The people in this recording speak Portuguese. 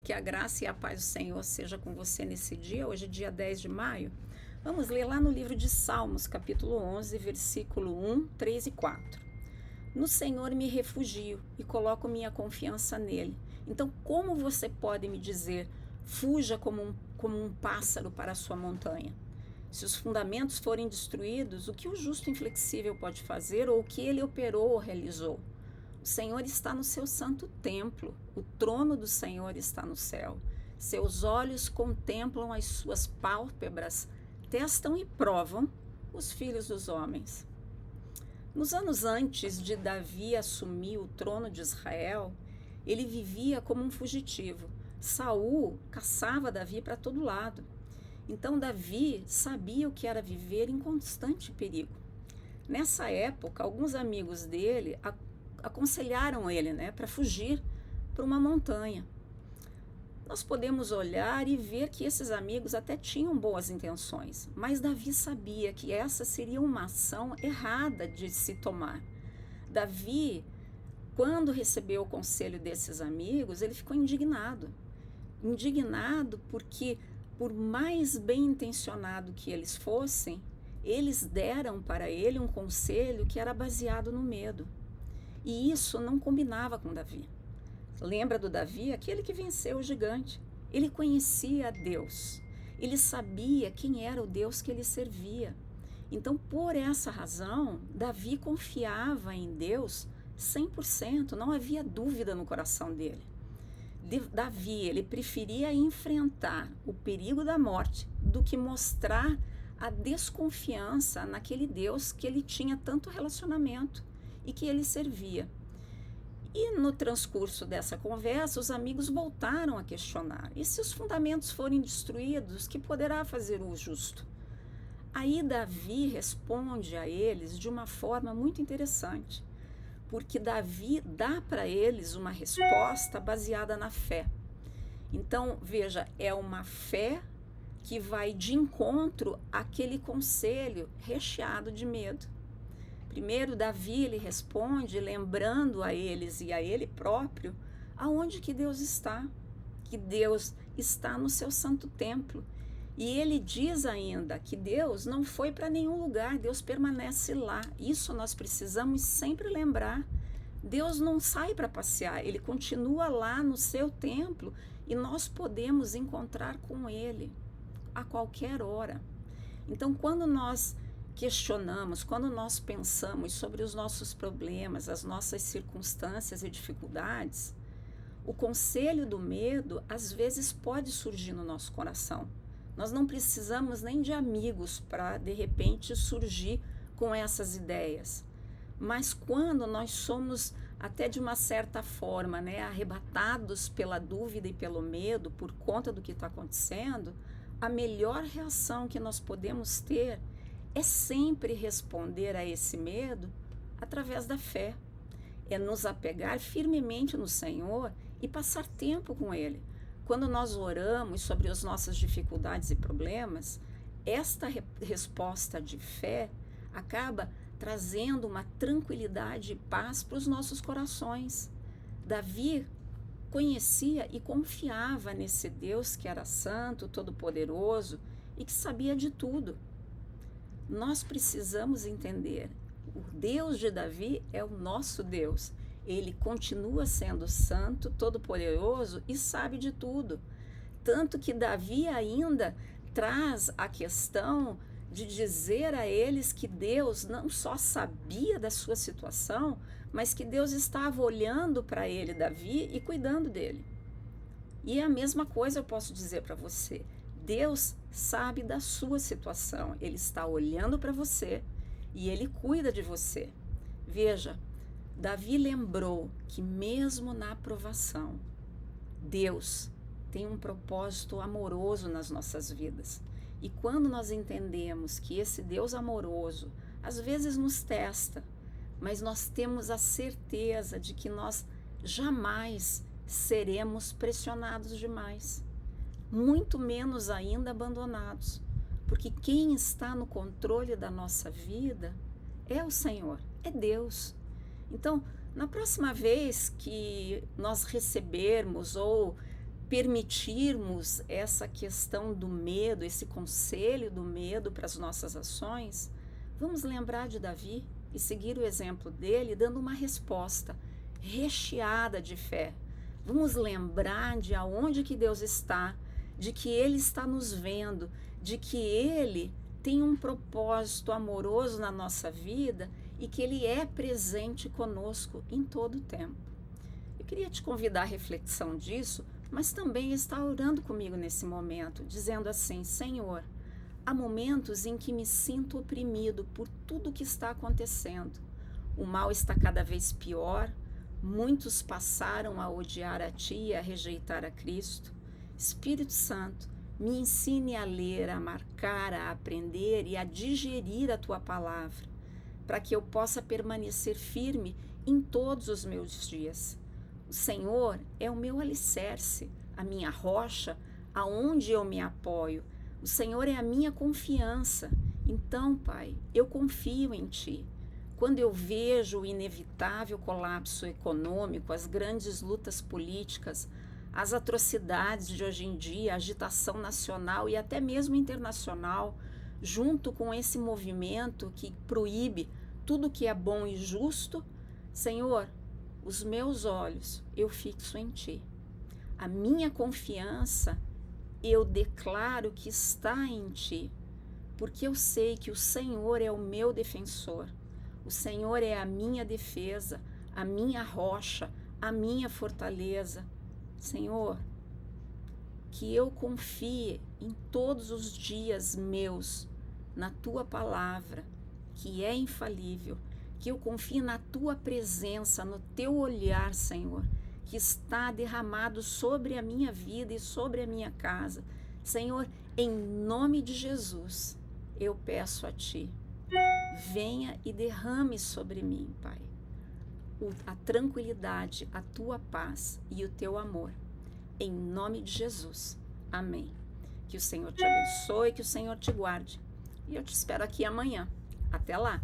Que a graça e a paz do Senhor seja com você nesse dia, hoje dia 10 de maio. Vamos ler lá no livro de Salmos, capítulo 11, versículo 1, 3 e 4. No Senhor me refugio e coloco minha confiança nele. Então, como você pode me dizer, fuja como um pássaro para a sua montanha? Se os fundamentos forem destruídos, o que o justo inflexível pode fazer ou o que ele operou ou realizou? O Senhor está no seu santo templo, o trono do Senhor está no céu. Seus olhos contemplam as suas pálpebras, testam e provam os filhos dos homens. Nos anos antes de Davi assumir o trono de Israel, ele vivia como um fugitivo. Saul caçava Davi para todo lado. Então Davi sabia o que era viver em constante perigo. Nessa época, alguns amigos dele aconselharam ele, para fugir para uma montanha. Nós podemos olhar e ver que esses amigos até tinham boas intenções, mas Davi sabia que essa seria uma ação errada de se tomar. Davi, quando recebeu o conselho desses amigos, ele ficou indignado. Indignado porque, por mais bem intencionado que eles fossem, eles deram para ele um conselho que era baseado no medo. E isso não combinava com Davi. Lembra do Davi, aquele que venceu o gigante? Ele conhecia a Deus. Ele sabia quem era o Deus que ele servia. Então, por essa razão, Davi confiava em Deus 100%, não havia dúvida no coração dele. Davi, ele preferia enfrentar o perigo da morte do que mostrar a desconfiança naquele Deus que ele tinha tanto relacionamento e que ele servia. E no transcurso dessa conversa, os amigos voltaram a questionar: e se os fundamentos forem destruídos, que poderá fazer o justo? Aí Davi responde a eles de uma forma muito interessante, porque Davi dá para eles uma resposta baseada na fé. Então, veja, é uma fé que vai de encontro àquele conselho recheado de medo. Primeiro, Davi, ele responde lembrando a eles e a ele próprio aonde que Deus está, que Deus está no seu santo templo. E ele diz ainda que Deus não foi para nenhum lugar, Deus permanece lá. Isso nós precisamos sempre lembrar. Deus não sai para passear, ele continua lá no seu templo e nós podemos encontrar com ele a qualquer hora. Então, quando nós questionamos, quando nós pensamos sobre os nossos problemas, as nossas circunstâncias e dificuldades, o conselho do medo às vezes pode surgir no nosso coração. Nós não precisamos nem de amigos para, de repente, surgir com essas ideias. Mas quando nós somos, até de uma certa forma, arrebatados pela dúvida e pelo medo por conta do que está acontecendo, a melhor reação que nós podemos ter é sempre responder a esse medo através da fé. É nos apegar firmemente no Senhor e passar tempo com Ele. Quando nós oramos sobre as nossas dificuldades e problemas, esta resposta de fé acaba trazendo uma tranquilidade e paz para os nossos corações. Davi conhecia e confiava nesse Deus que era santo, todo-poderoso e que sabia de tudo. Nós precisamos entender, o Deus de Davi é o nosso Deus. Ele continua sendo santo, todo-poderoso e sabe de tudo. Tanto que Davi ainda traz a questão de dizer a eles que Deus não só sabia da sua situação, mas que Deus estava olhando para ele, Davi, e cuidando dele. E a mesma coisa eu posso dizer para você. Deus sabe da sua situação, Ele está olhando para você e Ele cuida de você. Veja, Davi lembrou que mesmo na provação, Deus tem um propósito amoroso nas nossas vidas. E quando nós entendemos que esse Deus amoroso às vezes nos testa, mas nós temos a certeza de que nós jamais seremos pressionados demais. Muito menos ainda abandonados, porque quem está no controle da nossa vida é o Senhor, é Deus. Então, na próxima vez que nós recebermos ou permitirmos essa questão do medo, esse conselho do medo para as nossas ações, vamos lembrar de Davi e seguir o exemplo dele, dando uma resposta recheada de fé. Vamos lembrar de aonde que Deus está, de que Ele está nos vendo, de que Ele tem um propósito amoroso na nossa vida e que Ele é presente conosco em todo o tempo. Eu queria te convidar à reflexão disso, mas também estar orando comigo nesse momento, dizendo assim: Senhor, há momentos em que me sinto oprimido por tudo que está acontecendo. O mal está cada vez pior, muitos passaram a odiar a Ti e a rejeitar a Cristo. Espírito Santo, me ensine a ler, a marcar, a aprender e a digerir a Tua palavra, para que eu possa permanecer firme em todos os meus dias. O Senhor é o meu alicerce, a minha rocha, aonde eu me apoio. O Senhor é a minha confiança. Então, Pai, eu confio em Ti. Quando eu vejo o inevitável colapso econômico, as grandes lutas políticas, as atrocidades de hoje em dia, a agitação nacional e até mesmo internacional, junto com esse movimento que proíbe tudo que é bom e justo, Senhor, os meus olhos eu fixo em Ti. A minha confiança eu declaro que está em Ti, porque eu sei que o Senhor é o meu defensor, o Senhor é a minha defesa, a minha rocha, a minha fortaleza. Senhor, que eu confie em todos os dias meus na Tua palavra, que é infalível, que eu confie na Tua presença, no Teu olhar, Senhor, que está derramado sobre a minha vida e sobre a minha casa. Senhor, em nome de Jesus, eu peço a Ti, venha e derrame sobre mim, Pai, a tranquilidade, a Tua paz e o Teu amor. Em nome de Jesus. Amém. Que o Senhor te abençoe, que o Senhor te guarde. E eu te espero aqui amanhã. Até lá!